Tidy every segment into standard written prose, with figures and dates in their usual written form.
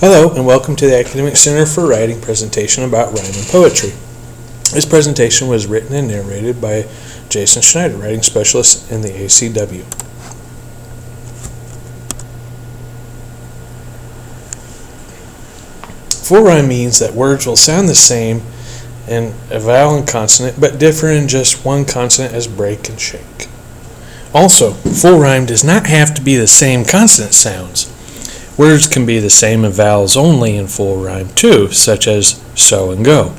Hello and welcome to the Academic Center for Writing presentation about rhyme and poetry. This presentation was written and narrated by Jason Schneider, writing specialist in the ACW. Full rhyme means that words will sound the same in a vowel and consonant but differ in just one consonant as break and shake. Also, full rhyme does not have to be the same consonant sounds. Words can be the same in vowels only in full rhyme too, such as so and go.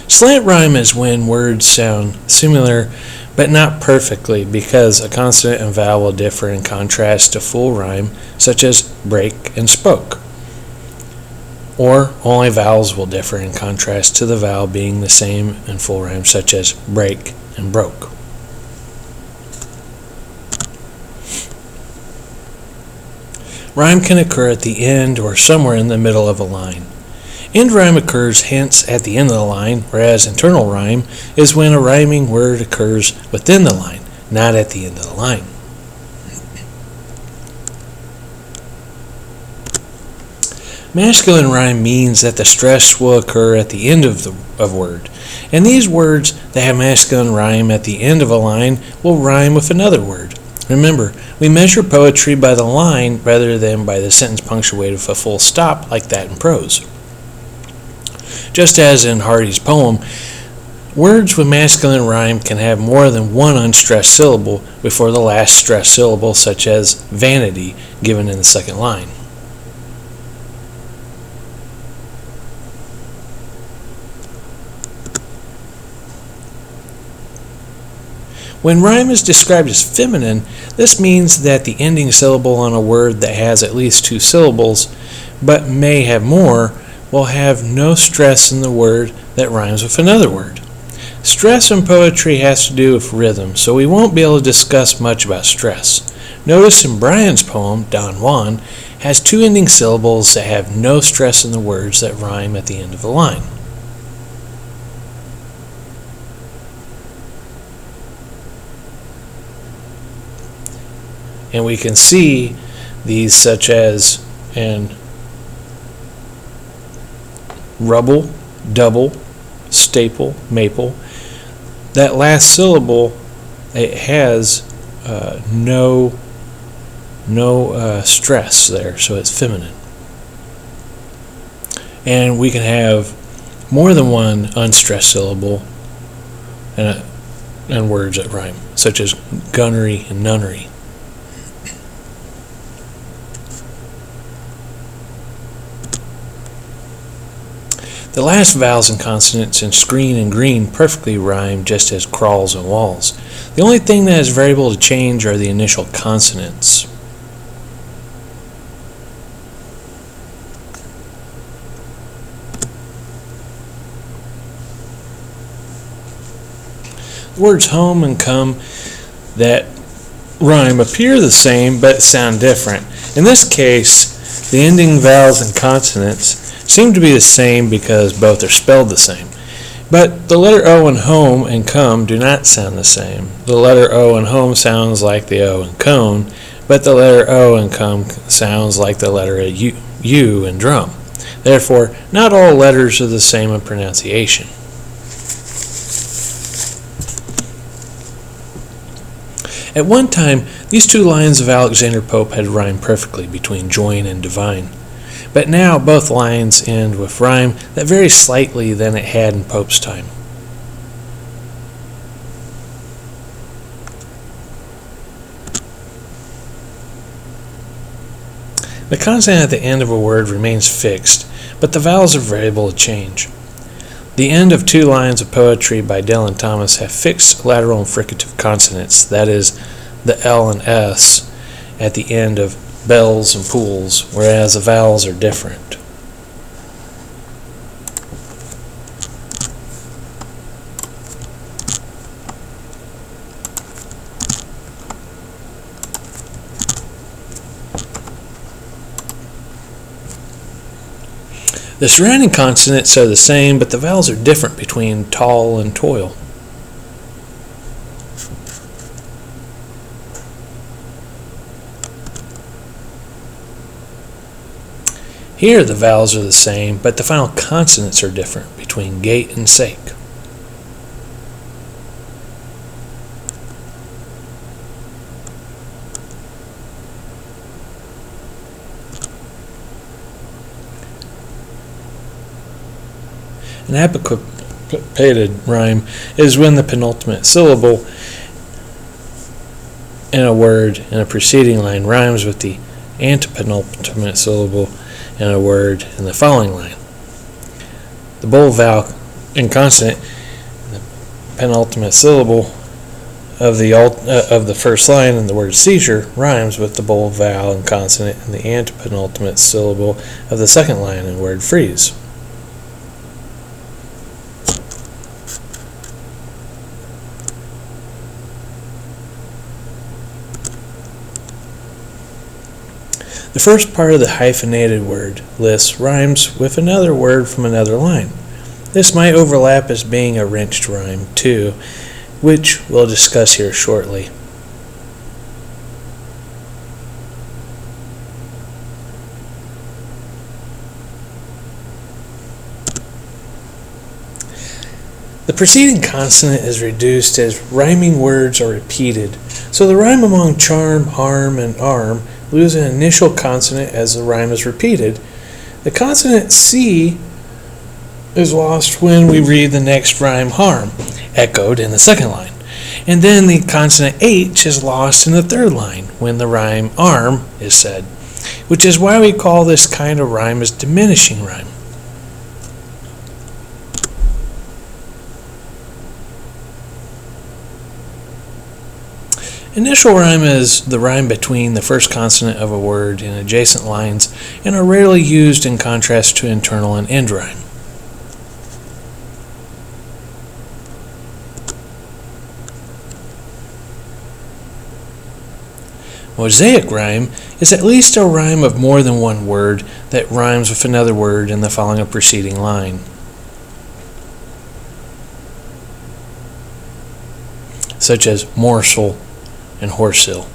Slant rhyme is when words sound similar but not perfectly because a consonant and vowel will differ in contrast to full rhyme, such as break and spoke. Or only vowels will differ in contrast to the vowel being the same in full rhyme, such as break and broke. Rhyme can occur at the end or somewhere in the middle of a line. End rhyme occurs hence at the end of the line, whereas internal rhyme is when a rhyming word occurs within the line, not at the end of the line. Masculine rhyme means that the stress will occur at the end of a word, and these words that have masculine rhyme at the end of a line will rhyme with another word. Remember, we measure poetry by the line rather than by the sentence punctuated with a full stop like that in prose. Just as in Hardy's poem, words with masculine rhyme can have more than one unstressed syllable before the last stressed syllable, such as vanity, given in the second line. When rhyme is described as feminine, this means that the ending syllable on a word that has at least two syllables, but may have more, will have no stress in the word that rhymes with another word. Stress in poetry has to do with rhythm, so we won't be able to discuss much about stress. Notice in Brian's poem, Don Juan, has two ending syllables that have no stress in the words that rhyme at the end of the line. And we can see these such as in rubble, double, staple, maple. That last syllable, it has no stress there, so it's feminine. And we can have more than one unstressed syllable and words that rhyme, such as gunnery and nunnery. The last vowels and consonants in screen and green perfectly rhyme, just as crawls and walls. The only thing that is variable to change are the initial consonants. The words home and come that rhyme appear the same but sound different. In this case, the ending vowels and consonants seem to be the same because both are spelled the same. But the letter O in home and come do not sound the same. The letter O in home sounds like the O in cone, but the letter O in come sounds like the letter U in drum. Therefore, not all letters are the same in pronunciation. At one time, these two lines of Alexander Pope had rhymed perfectly between join and divine. But now both lines end with rhyme that varies slightly than it had in Pope's time. The consonant at the end of a word remains fixed, but the vowels are variable to change. The end of two lines of poetry by Dylan Thomas have fixed lateral and fricative consonants, that is, the L and S, at the end of bells and pools, whereas the vowels are different. The surrounding consonants are the same, but the vowels are different between tall and toil. Here the vowels are the same, but the final consonants are different between gate and sake. An apicopated rhyme is when the penultimate syllable in a word in a preceding line rhymes with the antepenultimate syllable in a word in the following line. The bold vowel and consonant in the penultimate syllable of the first line in the word seizure rhymes with the bold vowel and consonant in the antepenultimate syllable of the second line in the word freeze. The first part of the hyphenated word list rhymes with another word from another line. This might overlap as being a wrenched rhyme too, which we'll discuss here shortly. The preceding consonant is reduced as rhyming words are repeated, so the rhyme among charm, arm, and arm lose an initial consonant as the rhyme is repeated. The consonant C is lost when we read the next rhyme harm, echoed in the second line. And then the consonant H is lost in the third line when the rhyme arm is said, which is why we call this kind of rhyme as diminishing rhyme. Initial rhyme is the rhyme between the first consonant of a word in adjacent lines and are rarely used in contrast to internal and end rhyme. Mosaic rhyme is at least a rhyme of more than one word that rhymes with another word in the following or preceding line. Such as morsel and horsehill.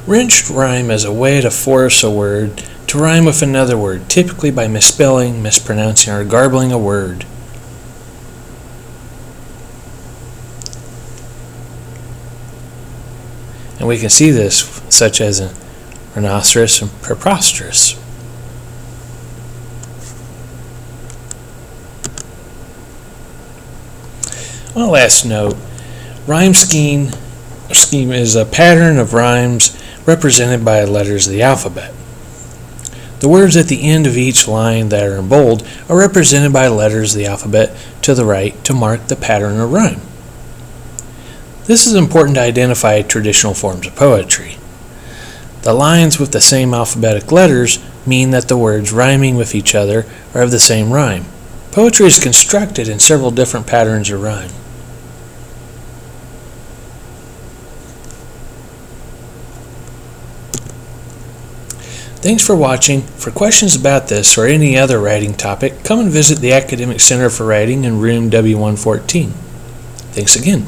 Wrenched rhyme is a way to force a word to rhyme with another word, typically by misspelling, mispronouncing, or garbling a word. And we can see this such as in rhinoceros and preposterous. One last note, rhyme scheme is a pattern of rhymes represented by letters of the alphabet. The words at the end of each line that are in bold are represented by letters of the alphabet to the right to mark the pattern of rhyme. This is important to identify traditional forms of poetry. The lines with the same alphabetic letters mean that the words rhyming with each other are of the same rhyme. Poetry is constructed in several different patterns of rhyme. Thanks for watching. For questions about this or any other writing topic, come and visit the Academic Center for Writing in room W114. Thanks again.